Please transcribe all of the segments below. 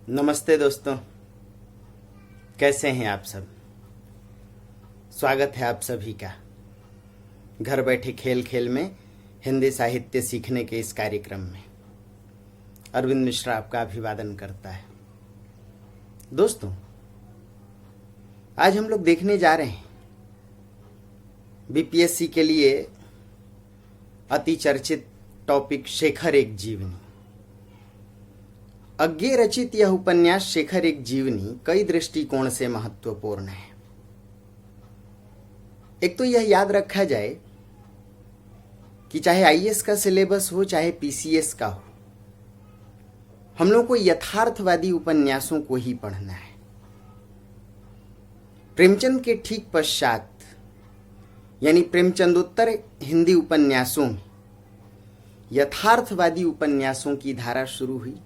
नमस्ते दोस्तों, कैसे हैं आप सब। स्वागत है आप सभी का घर बैठे खेल खेल में हिंदी साहित्य सीखने के इस कार्यक्रम में। अरविंद मिश्रा आपका अभिवादन करता है। दोस्तों, आज हम लोग देखने जा रहे हैं बीपीएससी के लिए अति चर्चित टॉपिक शेखर एक जीवनी। अज्ञे रचित यह उपन्यास शेखर एक जीवनी कई दृष्टिकोण से महत्वपूर्ण है। एक तो यह याद रखा जाए कि चाहे आईएएस का सिलेबस हो चाहे पीसीएस का हो, हम लोग को यथार्थवादी उपन्यासों को ही पढ़ना है। प्रेमचंद के ठीक पश्चात यानी प्रेमचंदोत्तर हिंदी उपन्यासों में यथार्थवादी उपन्यासों की धारा शुरू हुई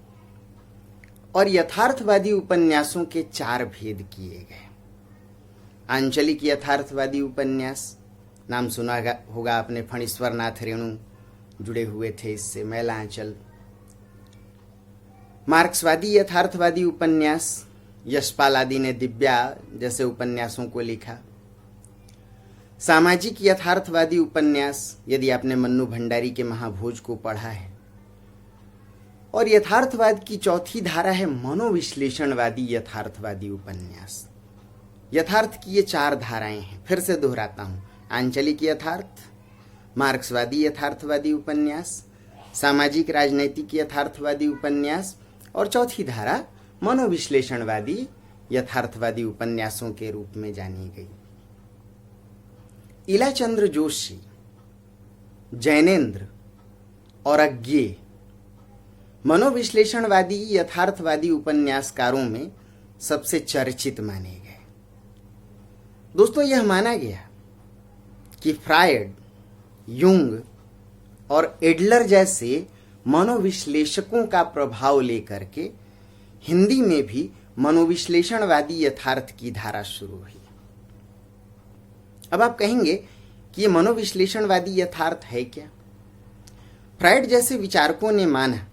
और यथार्थवादी उपन्यासों के 4 भेद किए गए। आंचलिक यथार्थवादी उपन्यास, नाम सुना होगा आपने, फणीश्वर नाथ रेणु जुड़े हुए थे इससे, मैला आंचल। मार्क्सवादी यथार्थवादी उपन्यास, यशपाल आदि ने दिव्या जैसे उपन्यासों को लिखा। सामाजिक यथार्थवादी उपन्यास, यदि आपने मन्नू भंडारी के महाभोज को पढ़ा है। और यथार्थवाद की चौथी धारा है मनोविश्लेषणवादी यथार्थवादी उपन्यास। यथार्थ की ये 4 धाराएं हैं, फिर से दोहराता हूं। आंचलिक यथार्थ, मार्क्सवादी यथार्थवादी उपन्यास, सामाजिक राजनैतिक यथार्थवादी उपन्यास और चौथी धारा मनोविश्लेषणवादी यथार्थवादी उपन्यासों के रूप में जानी गई। इलाचंद्र जोशी, जैनेन्द्र और अज्ञे मनोविश्लेषणवादी यथार्थवादी उपन्यासकारों में सबसे चर्चित माने गए। दोस्तों, यह माना गया कि फ्रायड, युंग और एडलर जैसे मनोविश्लेषकों का प्रभाव लेकर के हिंदी में भी मनोविश्लेषणवादी यथार्थ की धारा शुरू हुई। अब आप कहेंगे कि ये मनोविश्लेषणवादी यथार्थ है क्या? फ्रायड जैसे विचारकों ने माना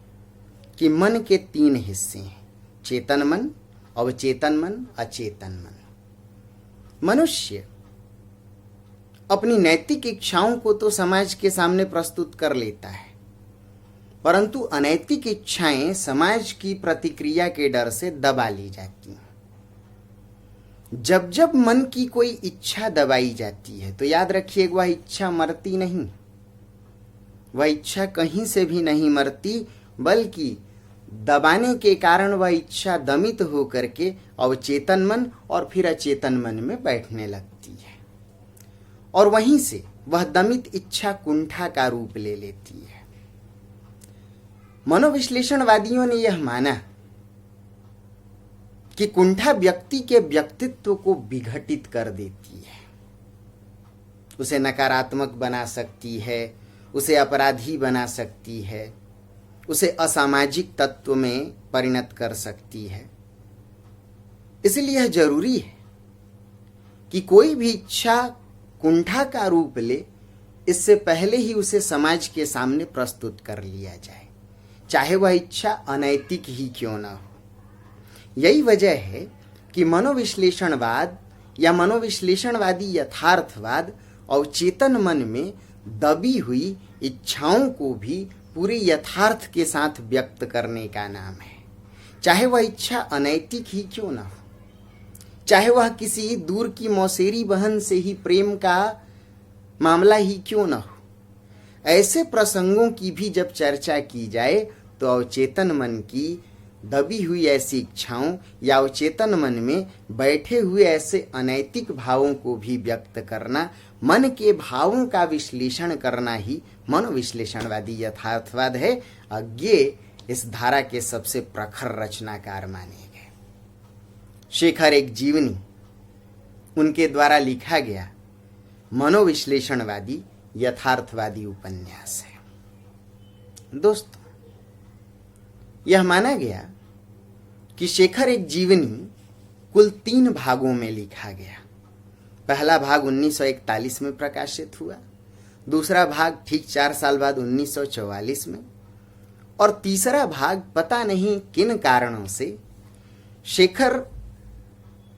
कि मन के 3 हिस्से हैं, चेतन मन, अवचेतन मन, अचेतन मन। मनुष्य अपनी नैतिक इच्छाओं को तो समाज के सामने प्रस्तुत कर लेता है, परंतु अनैतिक इच्छाएं समाज की प्रतिक्रिया के डर से दबा ली जाती हैं। जब जब मन की कोई इच्छा दबाई जाती है तो याद रखिए, वह इच्छा मरती नहीं, वह इच्छा कहीं से भी नहीं मरती, बल्कि दबाने के कारण वह इच्छा दमित होकर के अवचेतन मन और फिर अचेतन मन में बैठने लगती है और वहीं से वह दमित इच्छा कुंठा का रूप ले लेती है। मनोविश्लेषणवादियों ने यह माना कि कुंठा व्यक्ति के व्यक्तित्व को विघटित कर देती है, उसे नकारात्मक बना सकती है, उसे अपराधी बना सकती है, उसे असामाजिक तत्व में परिणत कर सकती है। इसलिए यह जरूरी है कि कोई भी इच्छा कुंठा का रूप ले, इससे पहले ही उसे समाज के सामने प्रस्तुत कर लिया जाए, चाहे वह इच्छा अनैतिक ही क्यों न हो। यही वजह है कि मनोविश्लेषणवाद या मनोविश्लेषणवादी यथार्थवाद अवचेतन मन में दबी हुई इच्छाओं को भी पूरे यथार्थ के साथ व्यक्त करने का नाम है, चाहे वह इच्छा अनैतिक ही क्यों ना हो, चाहे वह किसी दूर की मौसेरी बहन से ही प्रेम का मामला ही क्यों ना हो। ऐसे प्रसंगों की भी जब चर्चा की जाए तो अवचेतन मन की दबी हुई ऐसी इच्छाओं या अवचेतन मन में बैठे हुए ऐसे अनैतिक भावों को भी व्यक्त करना, मन के भावों का विश्लेषण करना ही मनोविश्लेषणवादी यथार्थवाद है। अज्ञे इस धारा के सबसे प्रखर रचनाकार माने गए। शेखर एक जीवनी उनके द्वारा लिखा गया मनोविश्लेषणवादी यथार्थवादी उपन्यास है। दोस्तों, यह माना गया कि शेखर एक जीवनी कुल 3 भागों में लिखा गया। पहला भाग 1941 में प्रकाशित हुआ, दूसरा भाग ठीक 4 साल बाद 1944 में, और तीसरा भाग पता नहीं किन कारणों से शेखर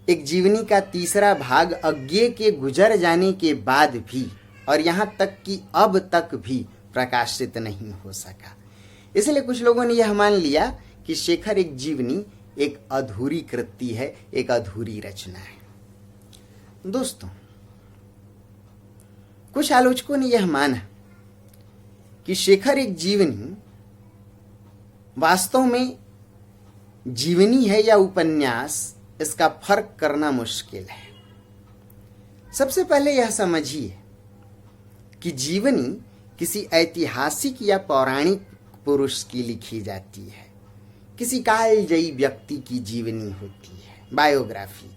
एक जीवनी का तीसरा भाग अज्ञे के गुजर जाने के बाद भी और यहां तक कि अब तक भी प्रकाशित नहीं हो सका। इसलिए कुछ लोगों ने यह मान लिया कि शेखर एक जीवनी एक अधूरी कृति है, एक अधूरी रचना है। दोस्तों, कुछ आलोचकों ने यह माना कि शेखर एक जीवनी वास्तव में जीवनी है या उपन्यास, इसका फर्क करना मुश्किल है। सबसे पहले यह समझिए कि जीवनी किसी ऐतिहासिक या पौराणिक पुरुष की लिखी जाती है, किसी कालजयी व्यक्ति की जीवनी होती है, बायोग्राफी।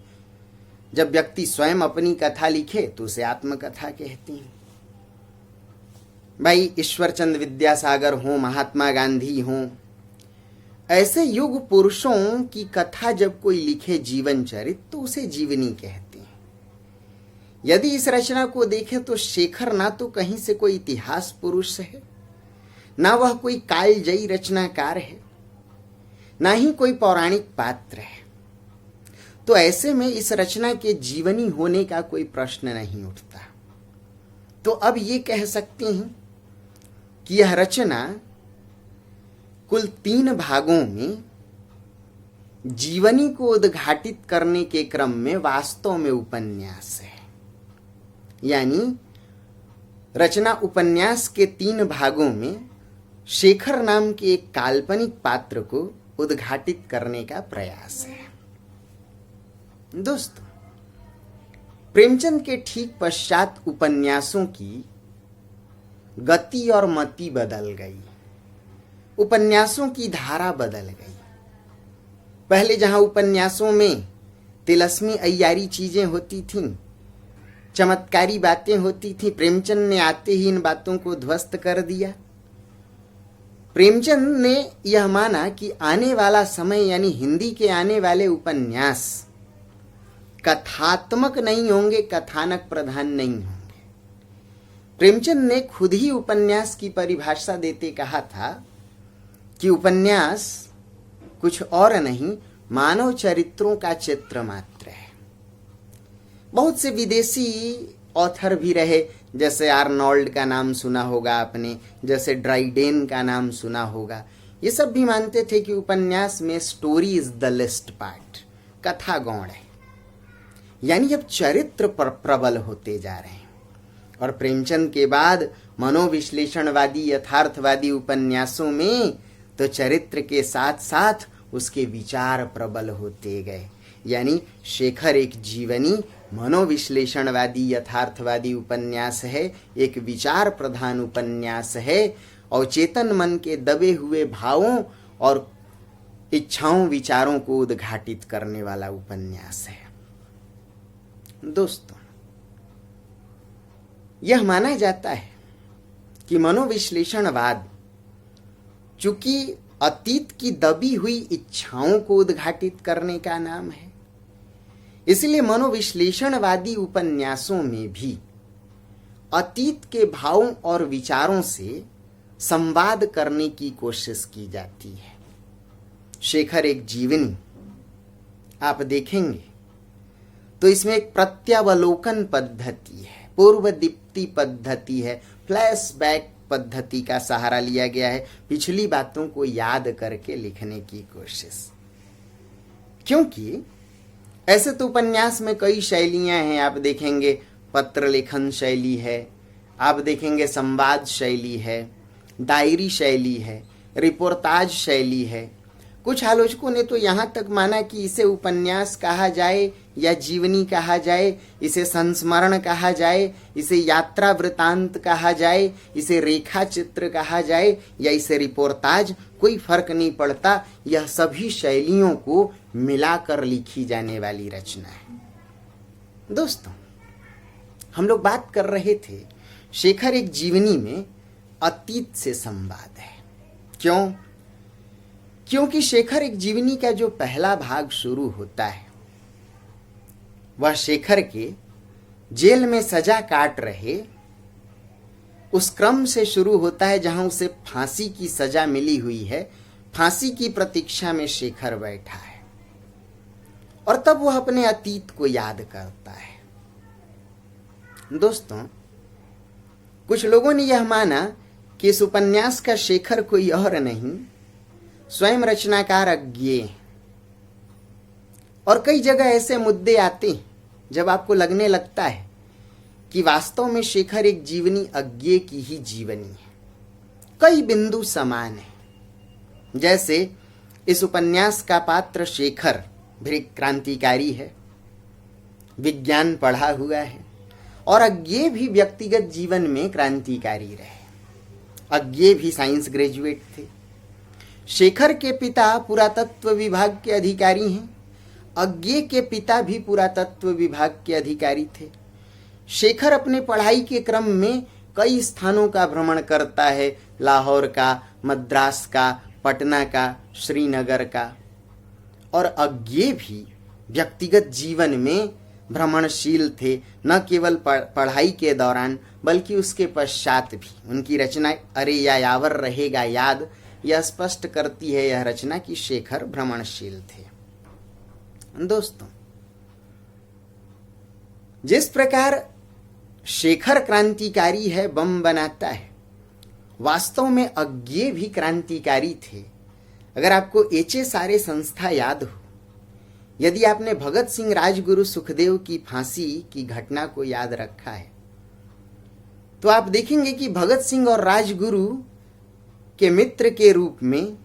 जब व्यक्ति स्वयं अपनी कथा लिखे तो उसे आत्मकथा कहते हैं। भाई ईश्वरचंद विद्यासागर हो, महात्मा गांधी हो, ऐसे युग पुरुषों की कथा जब कोई लिखे जीवन चरित तो उसे जीवनी कहते हैं। यदि इस रचना को देखें तो शेखर ना तो कहीं से कोई इतिहास पुरुष है, ना वह कोई कालजयी रचनाकार है, ना ही कोई पौराणिक पात्र है। तो ऐसे में इस रचना के जीवनी होने का कोई प्रश्न नहीं उठता। तो अब ये कह सकते हैं कि यह रचना कुल 3 भागों में जीवनी को उद्घाटित करने के क्रम में वास्तव में उपन्यास है। यानी रचना उपन्यास के 3 भागों में शेखर नाम के एक काल्पनिक पात्र को उद्घाटित करने का प्रयास है। दोस्तों, प्रेमचंद के ठीक पश्चात उपन्यासों की गति और मति बदल गई, उपन्यासों की धारा बदल गई। पहले जहां उपन्यासों में तिलस्मी अय्यारी चीजें होती थीं, चमत्कारी बातें होती थीं, प्रेमचंद ने आते ही इन बातों को ध्वस्त कर दिया। प्रेमचंद ने यह माना कि आने वाला समय यानी हिंदी के आने वाले उपन्यास कथात्मक नहीं होंगे, कथानक प्रधान नहीं होंगे। प्रेमचंद ने खुद ही उपन्यास की परिभाषा देते कहा था कि उपन्यास कुछ और नहीं, मानव चरित्रों का चित्र मात्र है। बहुत से विदेशी ऑथर भी रहे, जैसे आर्नोल्ड का नाम सुना होगा आपने, जैसे ड्राइडेन का नाम सुना होगा। ये सब भी मानते थे कि उपन्यास में स्टोरी इज द लेस्ट पार्ट, कथा गौण है। यानी अब चरित्र पर प्रबल होते जा रहे हैं। और प्रेमचंद के बाद मनोविश्लेषणवादी यथार्थवादी उपन्यासों में तो चरित्र के साथ साथ उसके विचार प्रबल होते गए। यानी शेखर एक जीवनी मनोविश्लेषणवादी यथार्थवादी उपन्यास है, एक विचार प्रधान उपन्यास है और चेतन मन के दबे हुए भावों और इच्छाओं विचारों को उद्घाटित करने वाला उपन्यास है। दोस्तों, यह माना जाता है कि मनोविश्लेषणवाद चूंकि अतीत की दबी हुई इच्छाओं को उद्घाटित करने का नाम है, इसलिए मनोविश्लेषणवादी उपन्यासों में भी अतीत के भावों और विचारों से संवाद करने की कोशिश की जाती है। शेखर एक जीवनी आप देखेंगे तो इसमें एक प्रत्यावलोकन पद्धति है, पूर्व दीप्ति पद्धति है, फ्लैशबैक पद्धति का सहारा लिया गया है, पिछली बातों को याद करके लिखने की कोशिश। क्योंकि ऐसे तो उपन्यास में कई शैलियां हैं। आप देखेंगे पत्र लेखन शैली है, आप देखेंगे संवाद शैली है, डायरी शैली है, रिपोर्टाज शैली है। कुछ आलोचकों ने तो यहाँ तक माना कि इसे उपन्यास कहा जाए या जीवनी कहा जाए, इसे संस्मरण कहा जाए, इसे यात्रा वृतांत कहा जाए, इसे रेखा चित्र कहा जाए या इसे रिपोर्टाज, कोई फर्क नहीं पड़ता। यह सभी शैलियों को मिलाकर लिखी जाने वाली रचना है। दोस्तों, हम लोग बात कर रहे थे शेखर एक जीवनी में अतीत से संवाद है। क्यों? क्योंकि शेखर एक जीवनी का जो पहला भाग शुरू होता है वह शेखर के जेल में सजा काट रहे उस क्रम से शुरू होता है जहां उसे फांसी की सजा मिली हुई है। फांसी की प्रतीक्षा में शेखर बैठा है। और तब वह अपने अतीत को याद करता है। दोस्तों, कुछ लोगों ने यह माना कि इस उपन्यास का शेखर कोई और नहीं, स्वयं रचनाकार अज्ञेय है। और कई जगह ऐसे मुद्दे आते हैं जब आपको लगने लगता है कि वास्तव में शेखर एक जीवनी अज्ञेय की ही जीवनी है। कई बिंदु समान है। जैसे इस उपन्यास का पात्र शेखर भी क्रांतिकारी है, विज्ञान पढ़ा हुआ है, और अज्ञेय भी व्यक्तिगत जीवन में क्रांतिकारी रहे। अज्ञेय भी साइंस ग्रेजुएट थे। शेखर के पिता पुरातत्व विभाग के अधिकारी हैं। अज्ञेय के पिता भी पुरातत्व विभाग के अधिकारी थे। शेखर अपने पढ़ाई के क्रम में कई स्थानों का भ्रमण करता है, लाहौर का, मद्रास का, पटना का, श्रीनगर का। और अज्ञेय भी व्यक्तिगत जीवन में भ्रमणशील थे, न केवल पढ़ाई के दौरान बल्कि उसके पश्चात भी। उनकी रचना अरे या यावर रहेगा याद यह स्पष्ट करती है, यह रचना कि शेखर भ्रमणशील थे। दोस्तों, जिस प्रकार शेखर क्रांतिकारी है, बम बनाता है, वास्तव में अज्ञेय भी क्रांतिकारी थे। अगर आपको एच.ए. सारे संस्था याद हो, यदि आपने भगत सिंह राजगुरु सुखदेव की फांसी की घटना को याद रखा है, तो आप देखेंगे कि भगत सिंह और राजगुरु के मित्र के रूप में,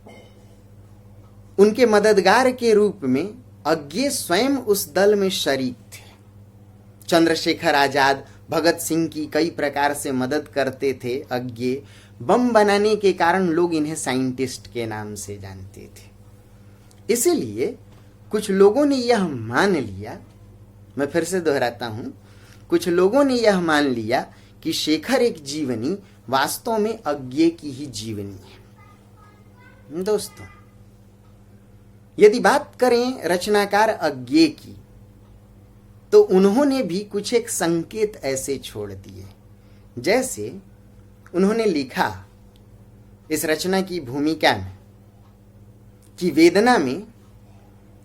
उनके मददगार के रूप में अज्ञेय स्वयं उस दल में शरीक थे। चंद्रशेखर आजाद भगत सिंह की कई प्रकार से मदद करते थे। अज्ञेय बम बनाने के कारण लोग इन्हें साइंटिस्ट के नाम से जानते थे। इसीलिए कुछ लोगों ने यह मान लिया, मैं फिर से दोहराता हूं, कुछ लोगों ने यह मान लिया कि शेखर एक जीवनी वास्तव में अज्ञेय की ही जीवनी है। दोस्तों, यदि बात करें रचनाकार अज्ञेय की, तो उन्होंने भी कुछ एक संकेत ऐसे छोड़ दिए। जैसे उन्होंने लिखा इस रचना की भूमिका में कि वेदना में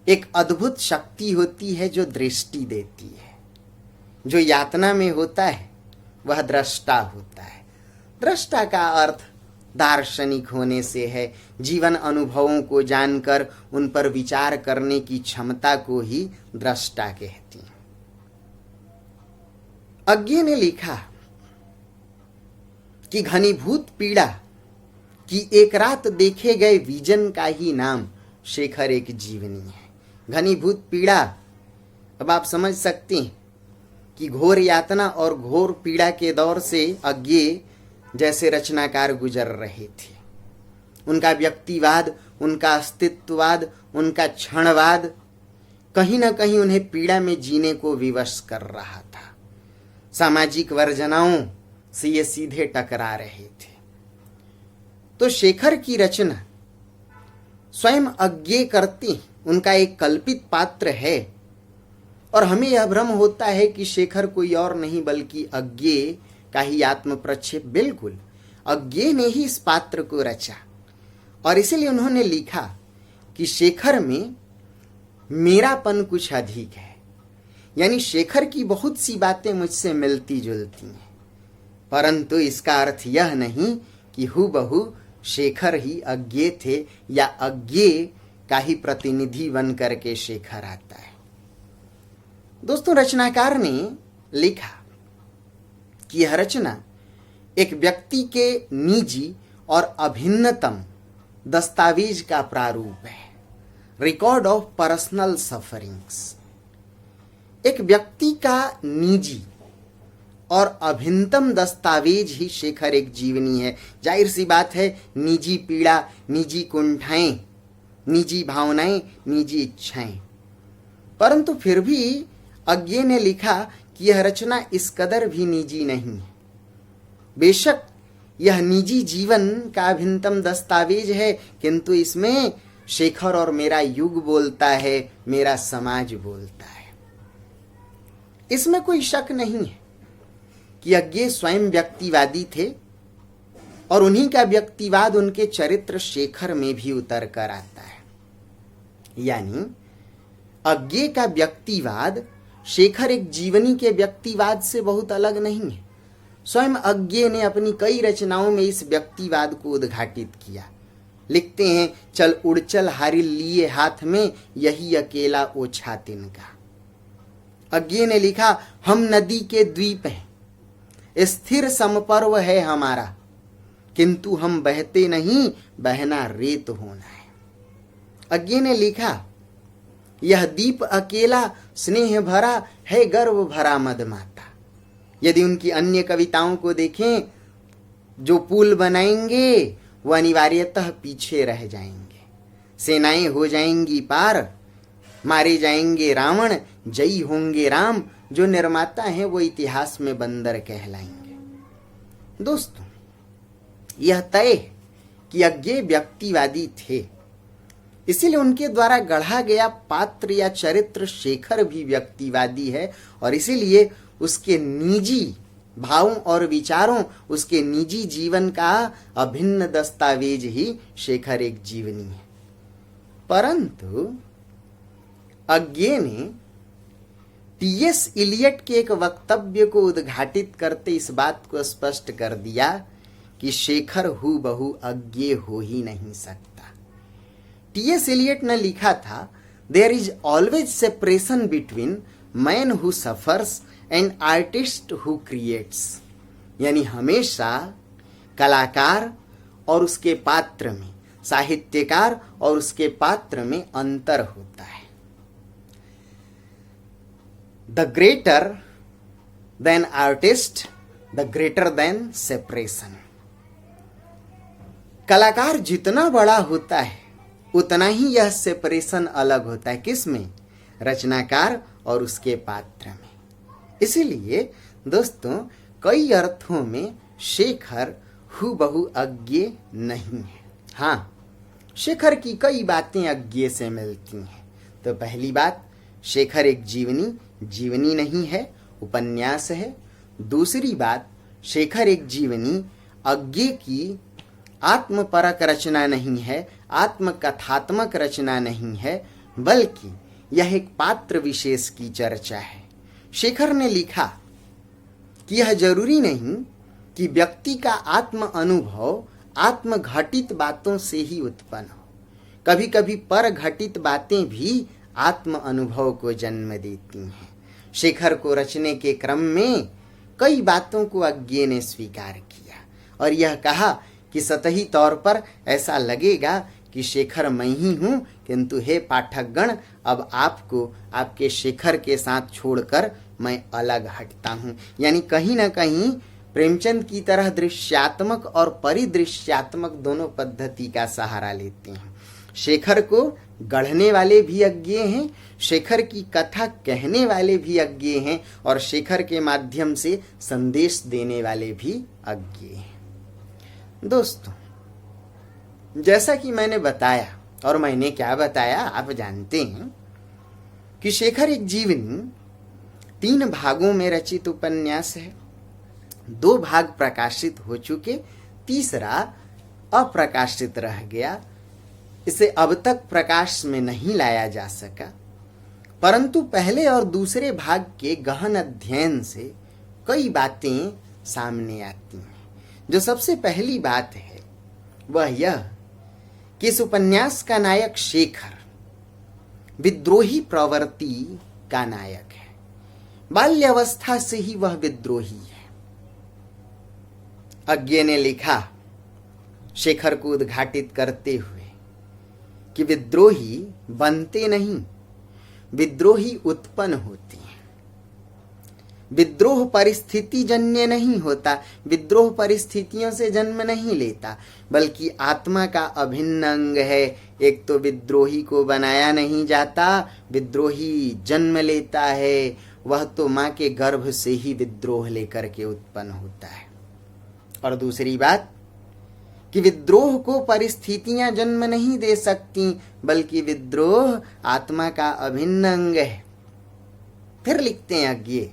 एक अद्भुत शक्ति होती है जो दृष्टि देती है। जो यातना में होता है वह दृष्टा होता है। दृष्टा का अर्थ दार्शनिक होने से है। जीवन अनुभवों को जानकर उन पर विचार करने की क्षमता को ही दृष्टा कहती हैं। अज्ञेय ने लिखा कि घनीभूत पीड़ा की एक रात देखे गए विजन का ही नाम शेखर एक जीवनी है। घनीभूत पीड़ा, अब आप समझ सकते हैं कि घोर यातना और घोर पीड़ा के दौर से अज्ञेय जैसे रचनाकार गुजर रहे थे। उनका व्यक्तिवाद, उनका अस्तित्ववाद, उनका क्षणवाद कहीं न कहीं उन्हें पीड़ा में जीने को विवश कर रहा था। सामाजिक वर्जनाओं से ये सीधे टकरा रहे थे। तो शेखर की रचना स्वयं अज्ञेय करती, उनका एक कल्पित पात्र है, और हमें यह भ्रम होता है कि शेखर कोई और नहीं बल्कि अज्ञेय का ही आत्म प्रक्षेप। बिल्कुल, अज्ञेय ने ही इस पात्र को रचा, और इसीलिए उन्होंने लिखा कि शेखर में मेरापन कुछ अधिक है। यानी शेखर की बहुत सी बातें मुझसे मिलती जुलती हैं, परंतु इसका अर्थ यह नहीं कि हूबहू शेखर ही अज्ञेय थे या अज्ञेय का ही प्रतिनिधि बन करके शेखर आता है। दोस्तों, रचनाकार ने लिखा कि यह रचना एक व्यक्ति के निजी और अभिन्नतम दस्तावेज का प्रारूप है, रिकॉर्ड ऑफ पर्सनल सफरिंग्स। एक व्यक्ति का निजी और अभिन्नतम दस्तावेज ही शेखर एक जीवनी है। जाहिर सी बात है, निजी पीड़ा, निजी कुंठाएं, निजी भावनाएं, निजी इच्छाएं, परंतु फिर भी अज्ञेय ने लिखा कि यह रचना इस कदर भी निजी नहीं है। बेशक यह निजी जीवन का अभिन्नतम दस्तावेज है, किंतु इसमें शेखर और मेरा युग बोलता है, मेरा समाज बोलता है। इसमें कोई शक नहीं है कि अज्ञेय स्वयं व्यक्तिवादी थे, और उन्हीं का व्यक्तिवाद उनके चरित्र शेखर में भी उतर कर आता है। यानी अज्ञे का व्यक्तिवाद शेखर एक जीवनी के व्यक्तिवाद से बहुत अलग नहीं है। स्वयं अज्ञे ने अपनी कई रचनाओं में इस व्यक्तिवाद को उद्घाटित किया। लिखते हैं, चल उड़चल हारिल लिए हाथ में, यही अकेला ओछा तिनका। अज्ञे ने लिखा, हम नदी के द्वीप हैं, स्थिर समपर्व है हमारा, किंतु हम बहते नहीं, बहना रेत होना है। अज्ञे ने लिखा, यह दीप अकेला स्नेह भरा है, गर्व भरा मदमाता। यदि उनकी अन्य कविताओं को देखें, जो पुल बनाएंगे वह अनिवार्यतः पीछे रह जाएंगे। सेनाएं हो जाएंगी पार, मारे जाएंगे रावण, जयी होंगे राम। जो निर्माता हैं वो इतिहास में बंदर कहलाएंगे। दोस्तों, यह तय कि अज्ञे व्यक्तिवादी थे, इसीलिए उनके द्वारा गढ़ा गया पात्र या चरित्र शेखर भी व्यक्तिवादी है, और इसीलिए उसके निजी भावों और विचारों, उसके निजी जीवन का अभिन्न दस्तावेज ही शेखर एक जीवनी है। परंतु अज्ञे ने टी.एस. इलियट के एक वक्तव्य को उद्घाटित करते इस बात को स्पष्ट कर दिया कि शेखर हूबहू अज्ञे हो ही नहीं सकता। टी.एस. इलियट ने लिखा था, there is always separation between man who suffers and artist who creates. यानी हमेशा कलाकार और उसके पात्र में, साहित्यकार और उसके पात्र में अंतर होता है। The greater than artist, the greater than separation. कलाकार जितना बड़ा होता है उतना ही यह सेपरेशन अलग होता है। किसमें? रचनाकार और उसके पात्र में। इसीलिए दोस्तों, कई अर्थों में शेखर हूबहू अज्ञे नहीं है। हाँ, शेखर की कई बातें अज्ञे से मिलती हैं। तो पहली बात, शेखर एक जीवनी नहीं है, उपन्यास है। दूसरी बात, शेखर एक जीवनी अज्ञे की आत्मपरक रचना नहीं है, आत्मकथात्मक रचना नहीं है, बल्कि यह एक पात्र विशेष की चर्चा है। शेखर ने लिखा कि यह जरूरी नहीं कि व्यक्ति का आत्म अनुभव आत्मघटित बातों से ही उत्पन्न हो। कभी कभी पर घटित बातें भी आत्म अनुभव को जन्म देती हैं। शेखर को रचने के क्रम में कई बातों को अज्ञे ने स्वीकार किया और यह कहा कि सतही तौर पर ऐसा लगेगा कि शेखर मैं ही हूं, किंतु हे पाठकगण, अब आपको आपके शेखर के साथ छोड़कर मैं अलग हटता हूं। यानी कहीं ना कहीं प्रेमचंद की तरह दृश्यात्मक और परिदृश्यात्मक दोनों पद्धति का सहारा लेते हैं। शेखर को गढ़ने वाले भी अज्ञे हैं, शेखर की कथा कहने वाले भी अज्ञे हैं, और शेखर के माध्यम से संदेश देने वाले भी अज्ञे हैं। दोस्तों, जैसा कि मैंने बताया, और मैंने क्या बताया आप जानते हैं, कि शेखर एक जीवनी 3 भागों में रचित उपन्यास है। 2 भाग प्रकाशित हो चुके, तीसरा अप्रकाशित रह गया। इसे अब तक प्रकाश में नहीं लाया जा सका, परंतु पहले और दूसरे भाग के गहन अध्ययन से कई बातें सामने आती हैं। जो सबसे पहली बात है वह यह कि इस उपन्यास का नायक शेखर विद्रोही प्रवृत्ति का नायक है। बाल्यावस्था से ही वह विद्रोही है। अज्ञे ने लिखा शेखर को उद्घाटित करते हुए कि विद्रोही बनते नहीं, विद्रोही उत्पन्न होते हैं। विद्रोह परिस्थिति जन्य नहीं होता, विद्रोह परिस्थितियों से जन्म नहीं लेता, बल्कि आत्मा का अभिन्न अंग है। एक तो विद्रोही को बनाया नहीं जाता, विद्रोही जन्म लेता है, वह तो मां के गर्भ से ही विद्रोह लेकर के उत्पन्न होता है। और दूसरी बात कि विद्रोह को परिस्थितियां जन्म नहीं दे सकती, बल्कि विद्रोह आत्मा का अभिन्न अंग है। फिर लिखते हैं अज्ञे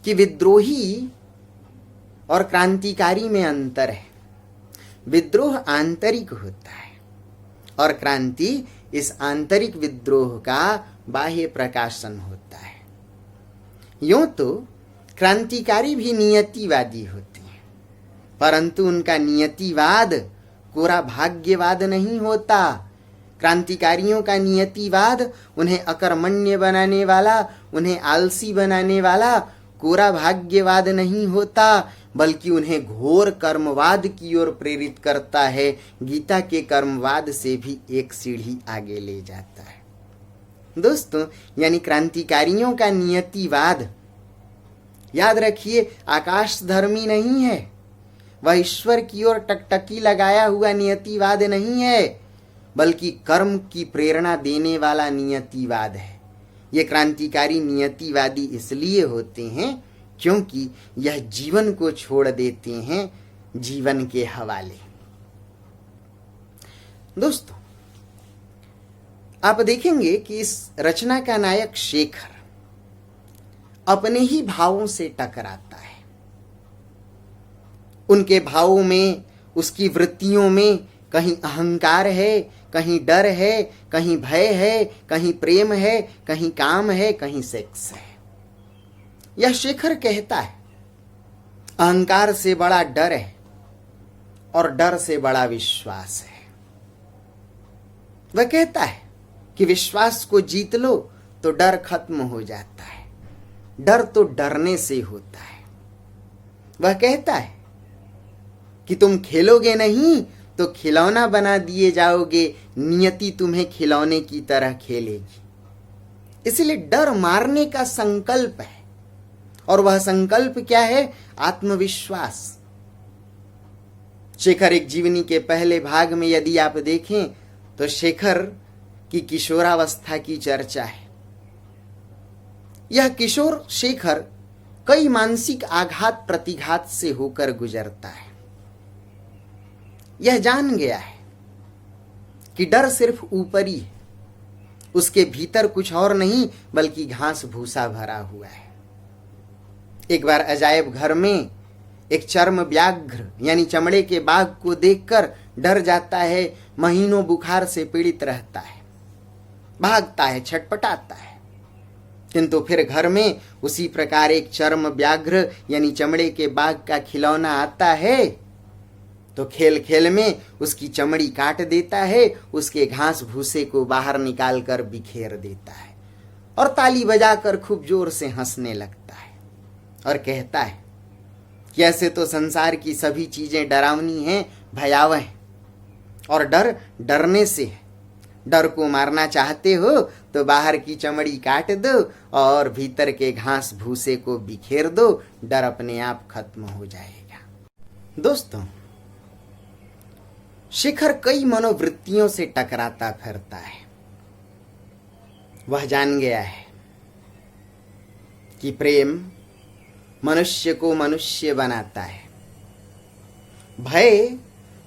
कि विद्रोही और क्रांतिकारी में अंतर है। विद्रोह आंतरिक होता है और क्रांति इस आंतरिक विद्रोह का बाह्य प्रकाशन होता है। यूं तो क्रांतिकारी भी नियतिवादी होते हैं, परंतु उनका नियतिवाद कोरा भाग्यवाद नहीं होता। क्रांतिकारियों का नियतिवाद उन्हें अकर्मण्य बनाने वाला, उन्हें आलसी बनाने वाला कोरा भाग्यवाद नहीं होता, बल्कि उन्हें घोर कर्मवाद की ओर प्रेरित करता है। गीता के कर्मवाद से भी एक सीढ़ी आगे ले जाता है। दोस्तों, यानी क्रांतिकारियों का नियतिवाद, याद रखिए, आकाश धर्मी नहीं है, वह ईश्वर की ओर टकटकी लगाया हुआ नियतिवाद नहीं है, बल्कि कर्म की प्रेरणा देने वाला नियतिवाद है। ये क्रांतिकारी नियतिवादी इसलिए होते हैं क्योंकि यह जीवन को छोड़ देते हैं जीवन के हवाले। दोस्तों, आप देखेंगे कि इस रचना का नायक शेखर अपने ही भावों से टकराता है। उनके भावों में, उसकी वृत्तियों में कहीं अहंकार है, कहीं डर है, कहीं भय है, कहीं प्रेम है, कहीं काम है, कहीं सेक्स है। यह शेखर कहता है अहंकार से बड़ा डर है और डर से बड़ा विश्वास है। वह कहता है कि विश्वास को जीत लो तो डर खत्म हो जाता है, डर तो डरने से होता है। वह कहता है कि तुम खेलोगे नहीं तो खिलौना बना दिए जाओगे, नियति तुम्हें खिलौने की तरह खेलेगी। इसलिए डर मारने का संकल्प है, और वह संकल्प क्या है? आत्मविश्वास। शेखर एक जीवनी के पहले भाग में यदि आप देखें तो शेखर की किशोरावस्था की चर्चा है। यह किशोर शेखर कई मानसिक आघात प्रतिघात से होकर गुजरता है। यह जान गया है कि डर सिर्फ ऊपरी है, उसके भीतर कुछ और नहीं बल्कि घास भूसा भरा हुआ है। एक बार अजायब घर में एक चर्म व्याघ्र यानी चमड़े के बाघ को देखकर डर जाता है, महीनों बुखार से पीड़ित रहता है, भागता है, छटपटाता है। किंतु फिर घर में उसी प्रकार एक चर्म व्याघ्र यानी चमड़े के बाघ का खिलौना आता है तो खेल खेल में उसकी चमड़ी काट देता है, उसके घास भूसे को बाहर निकालकर बिखेर देता है और ताली बजाकर खूब जोर से हंसने लगता है और कहता है कि ऐसे तो संसार की सभी चीजें डरावनी हैं, भयावह हैं, और डर डरने से है। डर को मारना चाहते हो तो बाहर की चमड़ी काट दो और भीतर के घास भूसे को बिखेर दो, डर अपने आप खत्म हो जाएगा। दोस्तों, शेखर कई मनोवृत्तियों से टकराता फिरता है। वह जान गया है कि प्रेम मनुष्य को मनुष्य बनाता है, भय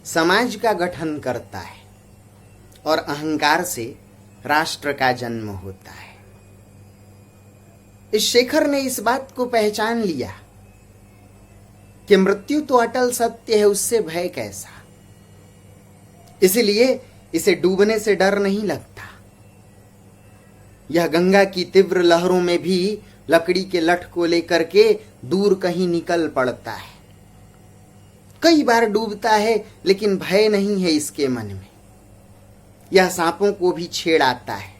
समाज का गठन करता है और अहंकार से राष्ट्र का जन्म होता है। इस शेखर ने इस बात को पहचान लिया कि मृत्यु तो अटल सत्य है, उससे भय कैसा। इसलिए इसे डूबने से डर नहीं लगता। यह गंगा की तीव्र लहरों में भी लकड़ी के लठ को लेकर के दूर कहीं निकल पड़ता है। कई बार डूबता है लेकिन भय नहीं है इसके मन में। यह सांपों को भी छेड़ आता है,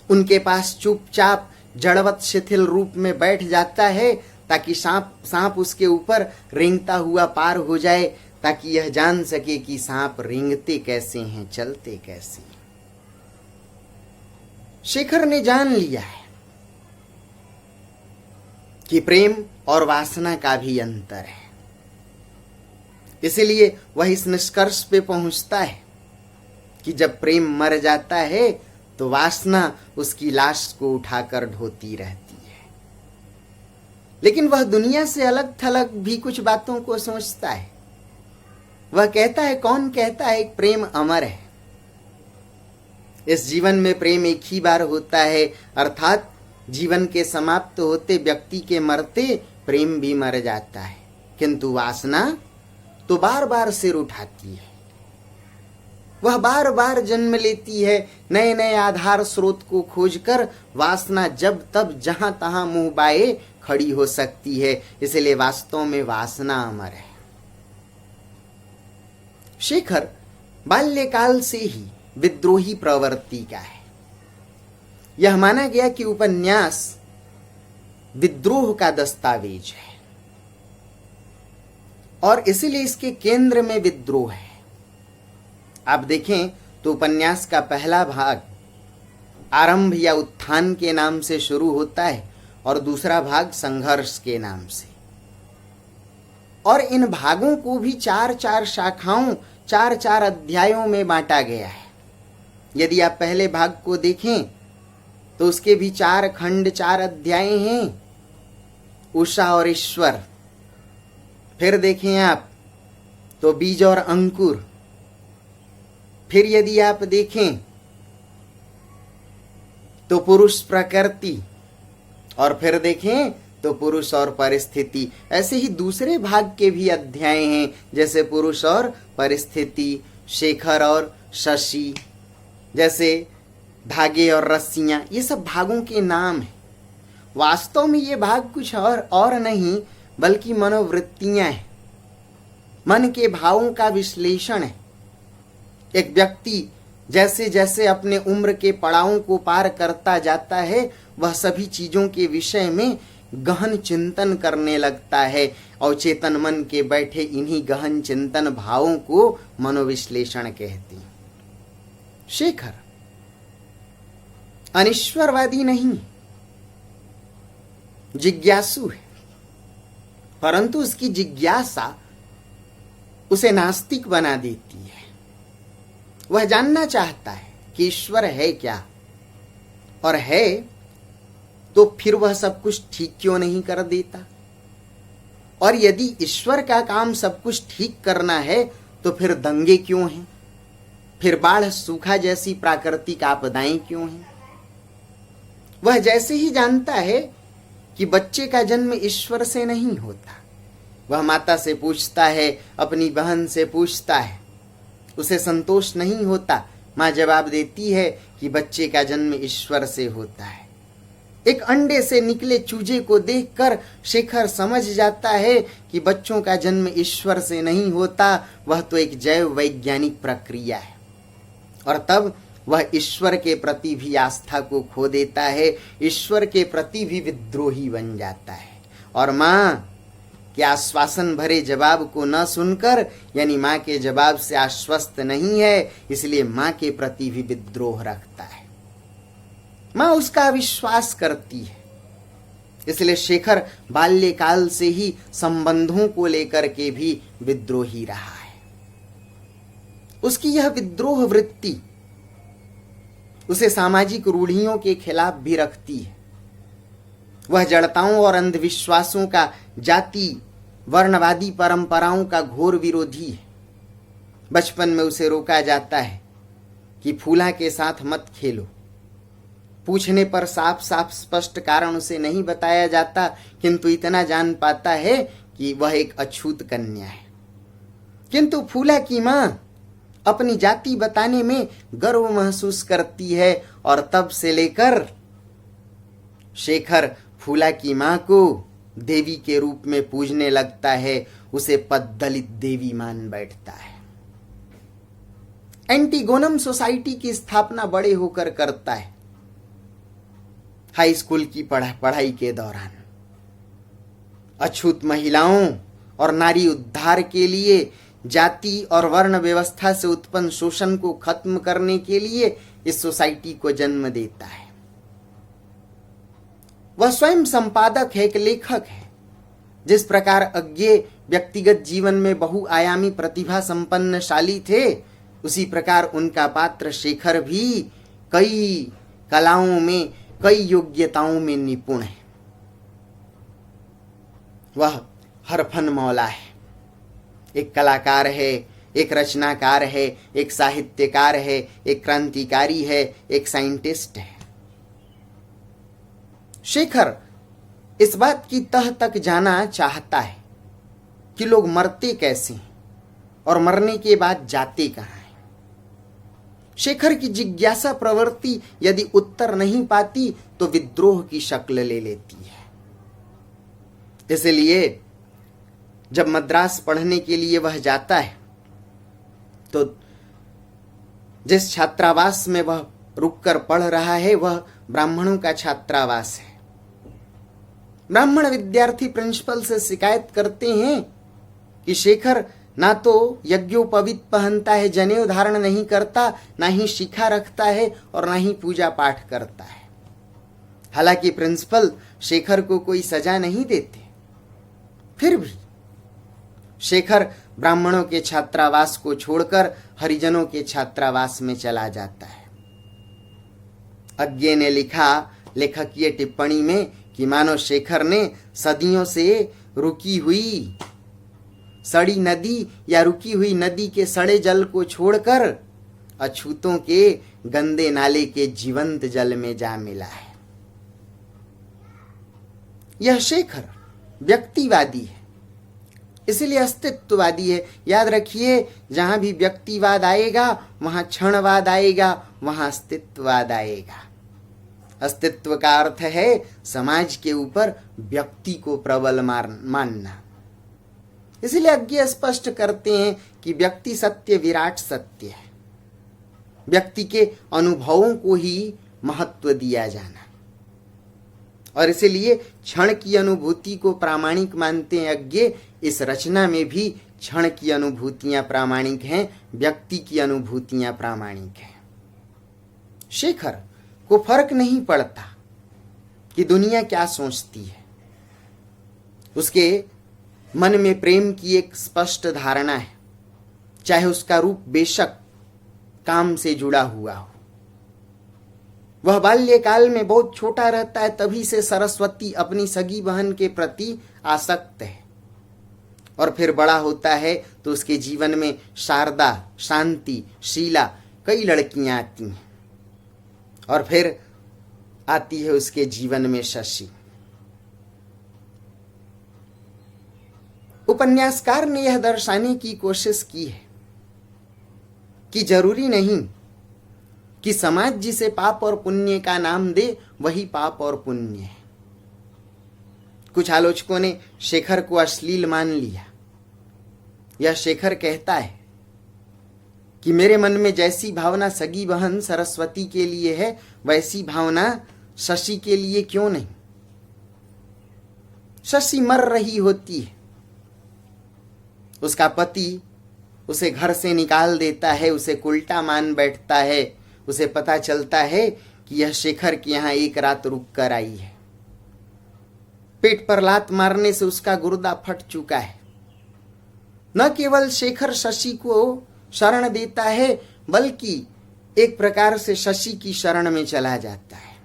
उनके पास चुपचाप जड़वत शिथिल रूप में बैठ जाता है ताकि सांप उसके ऊपर रेंगता हुआ पार हो जाए, ताकि यह जान सके कि सांप रेंगते कैसे हैं, चलते कैसे हैं। शेखर ने जान लिया है कि प्रेम और वासना का भी अंतर है। इसलिए वह इस निष्कर्ष पे पहुंचता है कि जब प्रेम मर जाता है तो वासना उसकी लाश को उठाकर ढोती रहती है। लेकिन वह दुनिया से अलग थलग भी कुछ बातों को सोचता है। वह कहता है, कौन कहता है कि प्रेम अमर है? इस जीवन में प्रेम एक ही बार होता है, अर्थात जीवन के समाप्त होते, व्यक्ति के मरते प्रेम भी मर जाता है। किंतु वासना तो बार बार सिर उठाती है। वह बार बार जन्म लेती है, नए नए आधार स्रोत को खोजकर वासना जब तब जहां तहां मुंह बाए खड़ी हो सकती है। इसलिए वास्तव में वासना अमर है। शेखर बाल्यकाल से ही विद्रोही प्रवृत्ति का है। यह माना गया कि उपन्यास विद्रोह का दस्तावेज है और इसलिए इसके केंद्र में विद्रोह है। आप देखें तो उपन्यास का पहला भाग आरंभ या उत्थान के नाम से शुरू होता है और दूसरा भाग संघर्ष के नाम से। और इन भागों को भी 4-4 शाखाओं, 4-4 अध्यायों में बांटा गया है। यदि आप पहले भाग को देखें तो उसके भी 4 खंड, 4 अध्याय हैं, उषा और ईश्वर। फिर देखें आप तो बीज और अंकुर। फिर यदि आप देखें तो पुरुष प्रकृति, और फिर देखें तो पुरुष और परिस्थिति। ऐसे ही दूसरे भाग के भी अध्याय हैं, जैसे पुरुष और परिस्थिति, शेखर और शशि, जैसे धागे और रस्सियां। ये सब भागों के नाम हैं। वास्तव में ये भाग कुछ और नहीं बल्कि मनोवृत्तियां हैं, मन के भावों का विश्लेषण है। एक व्यक्ति जैसे जैसे अपने उम्र के पड़ावों को पार करता जाता है, वह सभी चीजों के विषय में गहन चिंतन करने लगता है और चेतन मन के बैठे इन्हीं गहन चिंतन भावों को मनोविश्लेषण कहते हैं। शेखर अनिश्वरवादी नहीं, जिज्ञासु है, परंतु उसकी जिज्ञासा उसे नास्तिक बना देती है। वह जानना चाहता है कि ईश्वर है क्या, और है तो फिर वह सब कुछ ठीक क्यों नहीं कर देता। और यदि ईश्वर का काम सब कुछ ठीक करना है तो फिर दंगे क्यों हैं, फिर बाढ़, सूखा जैसी प्राकृतिक आपदाएं क्यों हैं। वह जैसे ही जानता है कि बच्चे का जन्म ईश्वर से नहीं होता, वह माता से पूछता है, अपनी बहन से पूछता है, उसे संतोष नहीं होता। मां जवाब देती है कि बच्चे का जन्म ईश्वर से होता है। एक अंडे से निकले चूजे को देखकर शेखर समझ जाता है कि बच्चों का जन्म ईश्वर से नहीं होता, वह तो एक जैव वैज्ञानिक प्रक्रिया है। और तब वह ईश्वर के प्रति भी आस्था को खो देता है, ईश्वर के प्रति भी विद्रोही बन जाता है। और मां के आश्वासन भरे जवाब को न सुनकर, यानी मां के जवाब से आश्वस्त नहीं है, इसलिए मां के प्रति भी विद्रोह रखता है। मां उसका विश्वास करती है। इसलिए शेखर बाल्यकाल से ही संबंधों को लेकर के भी विद्रोही रहा है। उसकी यह विद्रोह वृत्ति उसे सामाजिक रूढ़ियों के खिलाफ भी रखती है। वह जड़ताओं और अंधविश्वासों का, जाति वर्णवादी परंपराओं का घोर विरोधी है। बचपन में उसे रोका जाता है कि फूला के साथ मत खेलो। पूछने पर साफ साफ स्पष्ट कारण उसे नहीं बताया जाता, किंतु इतना जान पाता है कि वह एक अछूत कन्या है। किंतु फूला की मां अपनी जाति बताने में गर्व महसूस करती है और तब से लेकर शेखर फूला की मां को देवी के रूप में पूजने लगता है, उसे पद्दलित देवी मान बैठता है। एंटीगोनम सोसाइटी की स्थापना बड़े होकर करता है। हाई स्कूल की पढ़ाई के दौरान अछूत महिलाओं और नारी उद्धार के लिए, जाति और वर्ण व्यवस्था से उत्पन्न शोषण को खत्म करने के लिए इस सोसाइटी को जन्म देता है। वह स्वयं संपादक है, एक लेखक है। जिस प्रकार अज्ञेय व्यक्तिगत जीवन में बहुआयामी प्रतिभा संपन्नशाली थे, उसी प्रकार उनका पात्र शेखर भी कई कलाओं में, कई योग्यताओं में निपुण है। वह हरफन मौला है, एक कलाकार है, एक रचनाकार है, एक साहित्यकार है, एक क्रांतिकारी है, एक साइंटिस्ट है। शेखर इस बात की तह तक जाना चाहता है कि लोग मरते कैसे हैं और मरने के बाद जाते कहां हैं। शेखर की जिज्ञासा प्रवृत्ति यदि उत्तर नहीं पाती तो विद्रोह की शक्ल ले लेती है। इसलिए जब मद्रास पढ़ने के लिए वह जाता है तो जिस छात्रावास में वह रुककर पढ़ रहा है वह ब्राह्मणों का छात्रावास है। ब्राह्मण विद्यार्थी प्रिंसिपल से शिकायत करते हैं कि शेखर ना तो यज्ञोपवीत पहनता है, जनेऊ धारण नहीं करता, ना ही शिखा रखता है और ना ही पूजा पाठ करता है। हालांकि प्रिंसिपल शेखर को कोई सजा नहीं देते, फिर भी शेखर ब्राह्मणों के छात्रावास को छोड़कर हरिजनों के छात्रावास में चला जाता है। अज्ञे ने लिखा लेखकीय टिप्पणी में कि मानो शेखर ने सदियों से रुकी हुई सड़ी नदी या रुकी हुई नदी के सड़े जल को छोड़कर अछूतों के गंदे नाले के जीवंत जल में जा मिला है। यह शेखर व्यक्तिवादी है, इसलिए अस्तित्ववादी है। याद रखिए, जहां भी व्यक्तिवाद आएगा वहां क्षणवाद आएगा, वहां अस्तित्ववाद आएगा। अस्तित्व का अर्थ है समाज के ऊपर व्यक्ति को प्रबल मानना। इसलिए अज्ञे स्पष्ट करते हैं कि व्यक्ति सत्य विराट सत्य है, व्यक्ति के अनुभवों को ही महत्व दिया जाना, और इसलिए क्षण की अनुभूति को प्रामाणिक मानते हैं अज्ञे। इस रचना में भी क्षण की अनुभूतियां प्रामाणिक हैं, व्यक्ति की अनुभूतियां प्रामाणिक हैं। शेखर को फर्क नहीं पड़ता कि दुनिया क्या सोचती है। उसके मन में प्रेम की एक स्पष्ट धारणा है, चाहे उसका रूप बेशक काम से जुड़ा हुआ हो। वह बाल्यकाल में बहुत छोटा रहता है, तभी से सरस्वती अपनी सगी बहन के प्रति आसक्त है, और फिर बड़ा होता है तो उसके जीवन में शारदा, शांति, शीला कई लड़कियां आती हैं, और फिर आती है उसके जीवन में शशि। उपन्यासकार ने यह दर्शाने की कोशिश की है कि जरूरी नहीं कि समाज जिसे पाप और पुण्य का नाम दे वही पाप और पुण्य है। कुछ आलोचकों ने शेखर को अश्लील मान लिया। यह शेखर कहता है कि मेरे मन में जैसी भावना सगी बहन सरस्वती के लिए है वैसी भावना शशि के लिए क्यों नहीं। शशि मर रही होती है, उसका पति उसे घर से निकाल देता है, उसे उल्टा मान बैठता है। उसे पता चलता है कि यह शेखर के यहां एक रात रुक कर आई है। पेट पर लात मारने से उसका गुर्दा फट चुका है। न केवल शेखर शशि को शरण देता है, बल्कि एक प्रकार से शशि की शरण में चला जाता है।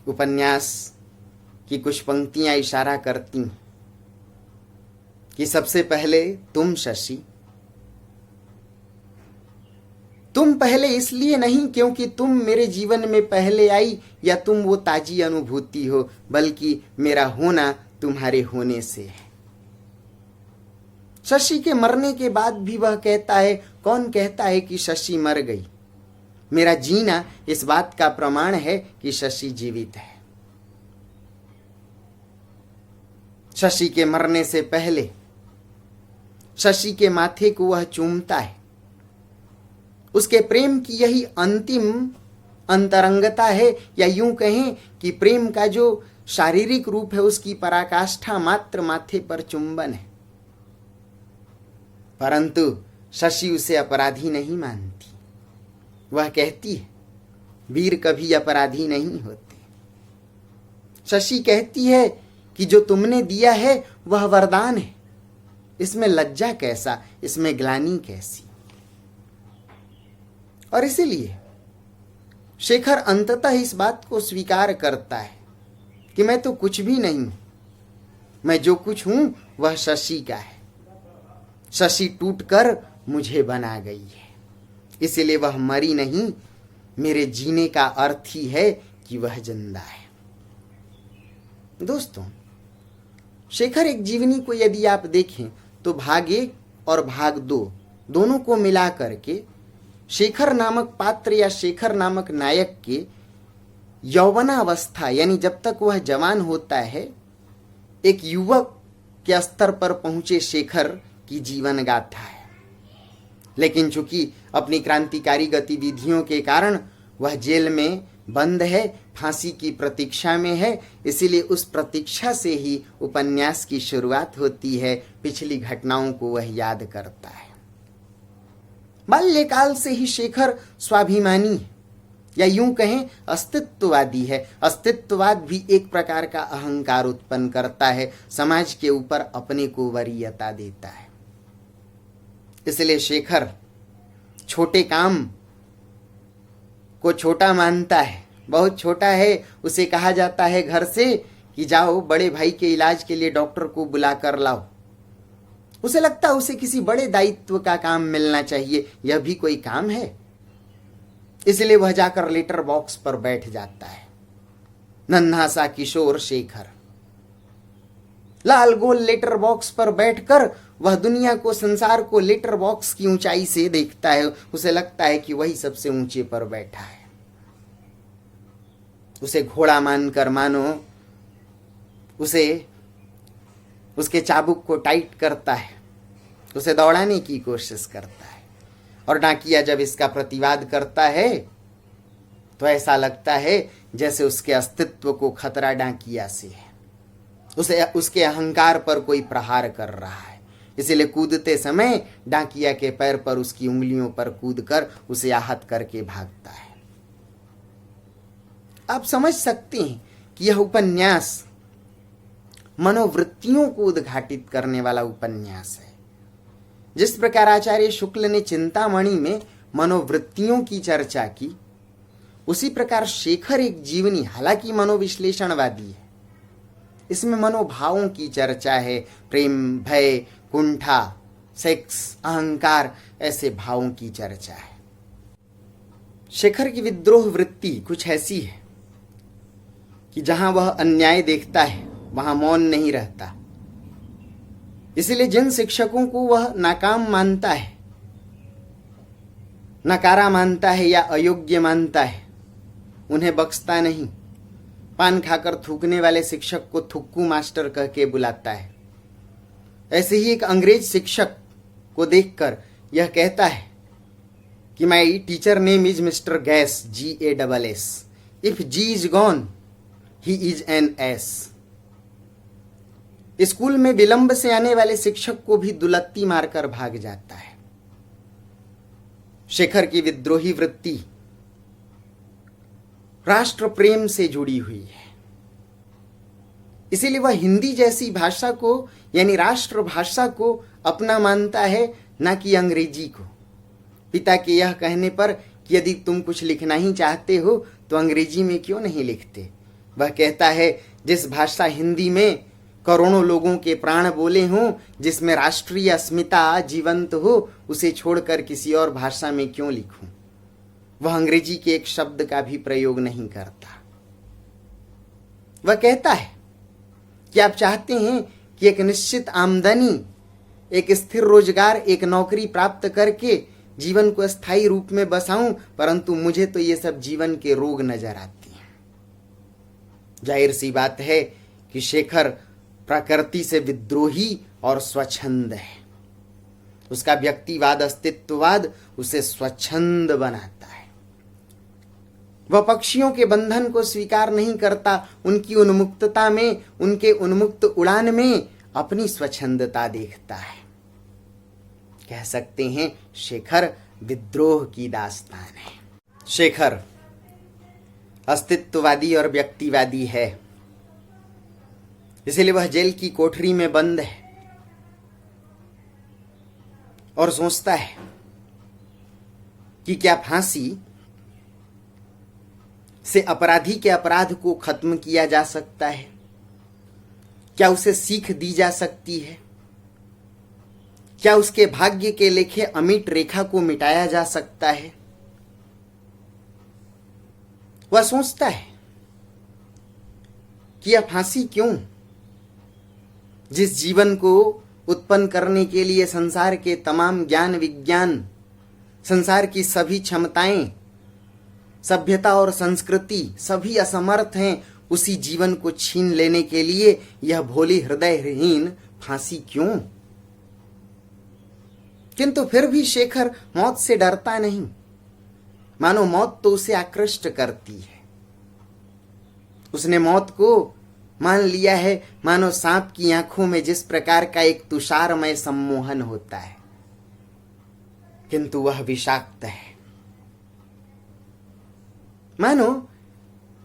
उपन्यास की कुछ पंक्तियां इशारा करती हैं कि सबसे पहले तुम शशि, तुम पहले इसलिए नहीं क्योंकि तुम मेरे जीवन में पहले आई या तुम वो ताजी अनुभूति हो, बल्कि मेरा होना तुम्हारे होने से है। शशि के मरने के बाद भी वह कहता है, कौन कहता है कि शशि मर गई? मेरा जीना इस बात का प्रमाण है कि शशि जीवित है। शशि के मरने से पहले शशि के माथे को वह चूमता है। उसके प्रेम की यही अंतिम अंतरंगता है, या यूं कहें कि प्रेम का जो शारीरिक रूप है उसकी पराकाष्ठा मात्र माथे पर चुंबन है। परंतु शशि उसे अपराधी नहीं मानती। वह कहती है, वीर कभी अपराधी नहीं होते। शशि कहती है कि जो तुमने दिया है वह वरदान है, इसमें लज्जा कैसा, इसमें ग्लानि कैसी। और इसीलिए शेखर अंततः इस बात को स्वीकार करता है कि मैं तो कुछ भी नहीं हूं, मैं जो कुछ हूं वह शशि का है। शशि टूटकर मुझे बना गई है, इसलिए वह मरी नहीं। मेरे जीने का अर्थ ही है कि वह जिंदा है। दोस्तों, शेखर एक जीवनी को यदि आप देखें तो भाग 1 और भाग 2 दोनों को मिला करके शेखर नामक पात्र या शेखर नामक नायक के यौवनावस्था यानी जब तक वह जवान होता है, एक युवक के स्तर पर पहुंचे शेखर की जीवन गाथा है। लेकिन चूंकि अपनी क्रांतिकारी गतिविधियों के कारण वह जेल में बंद है, फांसी की प्रतीक्षा में है, इसीलिए उस प्रतीक्षा से ही उपन्यास की शुरुआत होती है। पिछली घटनाओं को वह याद करता है। बाल्यकाल से ही शेखर स्वाभिमानी है, या यूं कहें अस्तित्ववादी है। अस्तित्ववाद भी एक प्रकार का अहंकार उत्पन्न करता है, समाज के ऊपर अपने को वरीयता देता है। इसलिए शेखर छोटे काम को छोटा मानता है। बहुत छोटा है, उसे कहा जाता है घर से कि जाओ बड़े भाई के इलाज के लिए डॉक्टर को बुला कर लाओ। उसे लगता है उसे किसी बड़े दायित्व का काम मिलना चाहिए, यह भी कोई काम है। इसलिए वह जाकर लेटर बॉक्स पर बैठ जाता है। नन्हा सा किशोर शेखर लाल गोल लेटर बॉक्स पर बैठकर वह दुनिया को, संसार को लेटर बॉक्स की ऊंचाई से देखता है। उसे लगता है कि वही सबसे ऊंचे पर बैठा है। उसे घोड़ा मानकर मानो उसे उसके चाबुक को टाइट करता है, उसे दौड़ाने की कोशिश करता है। और डाकिया जब इसका प्रतिवाद करता है तो ऐसा लगता है जैसे उसके अस्तित्व को खतरा डाकिया से है, उसे उसके अहंकार पर कोई प्रहार कर रहा है। इसलिए कूदते समय डाकिया के पैर पर, उसकी उंगलियों पर कूदकर उसे आहत करके भागता है। आप समझ सकते हैं कि यह उपन्यास मनोवृत्तियों को उद्घाटित करने वाला उपन्यास है। जिस प्रकार आचार्य शुक्ल ने चिंतामणि में मनोवृत्तियों की चर्चा की, उसी प्रकार शेखर एक जीवनी, हालांकि मनोविश्लेषणवादी है, इसमें मनोभावों की चर्चा है। प्रेम, भय, कुंठा, सेक्स, अहंकार, ऐसे भावों की चर्चा है। शेखर की विद्रोह वृत्ति कुछ ऐसी है कि जहां वह अन्याय देखता है वहां मौन नहीं रहता। इसलिए जिन शिक्षकों को वह नाकाम मानता है, नकारा मानता है या अयोग्य मानता है, उन्हें बख्शता नहीं। पान खाकर थूकने वाले शिक्षक को थुक्कू मास्टर कह के बुलाता है। ऐसे ही एक अंग्रेज शिक्षक को देखकर यह कहता है कि my teacher name is mister gas, GASS। If G is gone he is an S। School में विलंब से आने वाले शिक्षक को भी दुलत्ती मारकर भाग जाता है। शेखर की विद्रोही वृत्ति राष्ट्र प्रेम से जुड़ी हुई है। इसीलिए वह हिंदी जैसी भाषा को, यानी राष्ट्र भाषा को अपना मानता है, ना कि अंग्रेजी को। पिता के यह कहने पर कि यदि तुम कुछ लिखना ही चाहते हो तो अंग्रेजी में क्यों नहीं लिखते, वह कहता है जिस भाषा हिंदी में करोड़ों लोगों के प्राण बोले हों, जिसमें राष्ट्रीय अस्मिता जीवंत हो, उसे छोड़कर किसी और भाषा में क्यों लिखूं। वह अंग्रेजी के एक शब्द का भी प्रयोग नहीं करता। वह कहता है कि आप चाहते हैं कि एक निश्चित आमदनी, एक स्थिर रोजगार, एक नौकरी प्राप्त करके जीवन को स्थायी रूप में बसाऊं, परंतु मुझे तो ये सब जीवन के रोग नजर आते हैं। जाहिर सी बात है कि शेखर प्रकृति से विद्रोही और स्वच्छंद है। उसका व्यक्तिवाद, अस्तित्ववाद उसे स्वच्छंद बनाता है। वह पक्षियों के बंधन को स्वीकार नहीं करता। उनकी उन्मुक्तता में, उनके उन्मुक्त उड़ान में अपनी स्वच्छंदता देखता है। कह सकते हैं शेखर विद्रोह की दास्तान है। शेखर अस्तित्ववादी और व्यक्तिवादी है, इसलिए वह जेल की कोठरी में बंद है और सोचता है कि क्या फांसी से अपराधी के अपराध को खत्म किया जा सकता है? क्या उसे सीख दी जा सकती है? क्या उसके भाग्य के लेखे अमिट रेखा को मिटाया जा सकता है? वह सोचता है कि यह फांसी क्यों? जिस जीवन को उत्पन्न करने के लिए संसार के तमाम ज्ञान विज्ञान संसार की सभी क्षमताएं, सभ्यता और संस्कृति सभी असमर्थ हैं उसी जीवन को छीन लेने के लिए। यह भोली हृदयहीन फांसी क्यों? किंतु फिर भी शेखर मौत से डरता नहीं, मानो मौत तो उसे आकृष्ट करती है। उसने मौत को मान लिया है मानो सांप की आंखों में जिस प्रकार का एक तुषारमय सम्मोहन होता है, किंतु वह विषाक्त है। मानो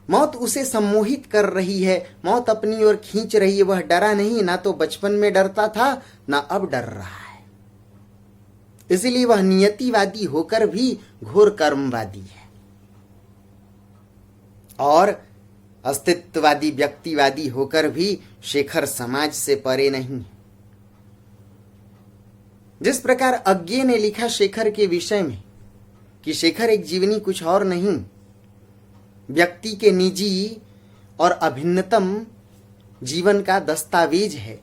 मौत उसे सम्मोहित कर रही है, मौत अपनी ओर खींच रही है। वह डरा नहीं, ना तो बचपन में डरता था ना अब डर रहा है। इसलिए वह नियतिवादी होकर भी घोर कर्मवादी है और अस्तित्ववादी व्यक्तिवादी होकर भी शेखर समाज से परे नहीं। जिस प्रकार अज्ञे ने लिखा शेखर के विषय में कि शेखर एक जीवनी कुछ और नहीं, व्यक्ति के निजी और अभिन्नतम जीवन का दस्तावेज है,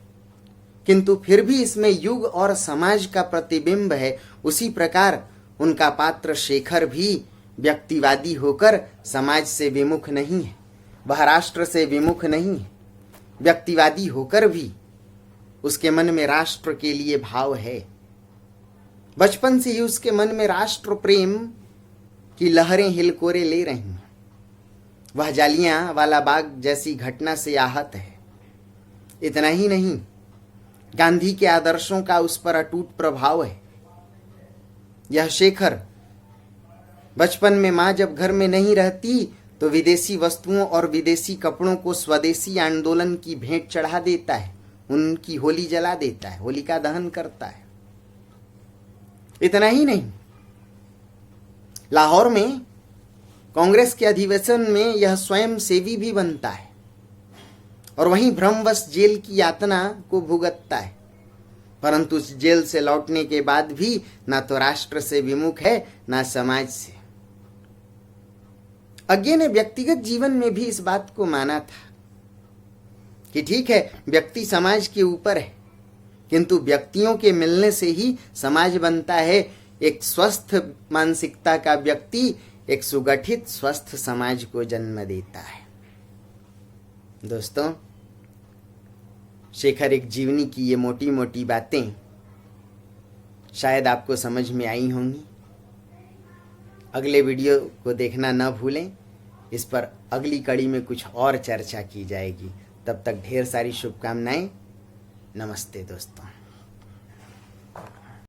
किंतु फिर भी इसमें युग और समाज का प्रतिबिंब है। उसी प्रकार उनका पात्र शेखर भी व्यक्तिवादी होकर समाज से विमुख नहीं है, वह राष्ट्र से विमुख नहीं है। व्यक्तिवादी होकर भी उसके मन में राष्ट्र के लिए भाव है। बचपन से ही उसके मन में राष्ट्र प्रेम की लहरें हिलकोरे ले रही हैं। वह जालियां वाला बाग जैसी घटना से आहत है। इतना ही नहीं, गांधी के आदर्शों का उस पर अटूट प्रभाव है। यह शेखर बचपन में मां जब घर में नहीं रहती तो विदेशी वस्तुओं और विदेशी कपड़ों को स्वदेशी आंदोलन की भेंट चढ़ा देता है, उनकी होली जला देता है, होलिका दहन करता है। इतना ही नहीं, लाहौर में कांग्रेस के अधिवेशन में यह स्वयं सेवी भी बनता है और वहीं भ्रमवश जेल की यातना को भुगतता है। परंतु उस जेल से लौटने के बाद भी ना तो राष्ट्र से विमुख है ना समाज से। अज्ञे ने व्यक्तिगत जीवन में भी इस बात को माना था कि ठीक है, व्यक्ति समाज के ऊपर है, किंतु व्यक्तियों के मिलने से ही समाज बनता है। एक स्वस्थ मानसिकता का व्यक्ति एक सुगठित स्वस्थ समाज को जन्म देता है। दोस्तों, शेखर एक जीवनी की ये मोटी मोटी बातें शायद आपको समझ में आई होंगी। अगले वीडियो को देखना न भूलें, इस पर अगली कड़ी में कुछ और चर्चा की जाएगी। तब तक ढेर सारी शुभकामनाएं। नमस्ते दोस्तों।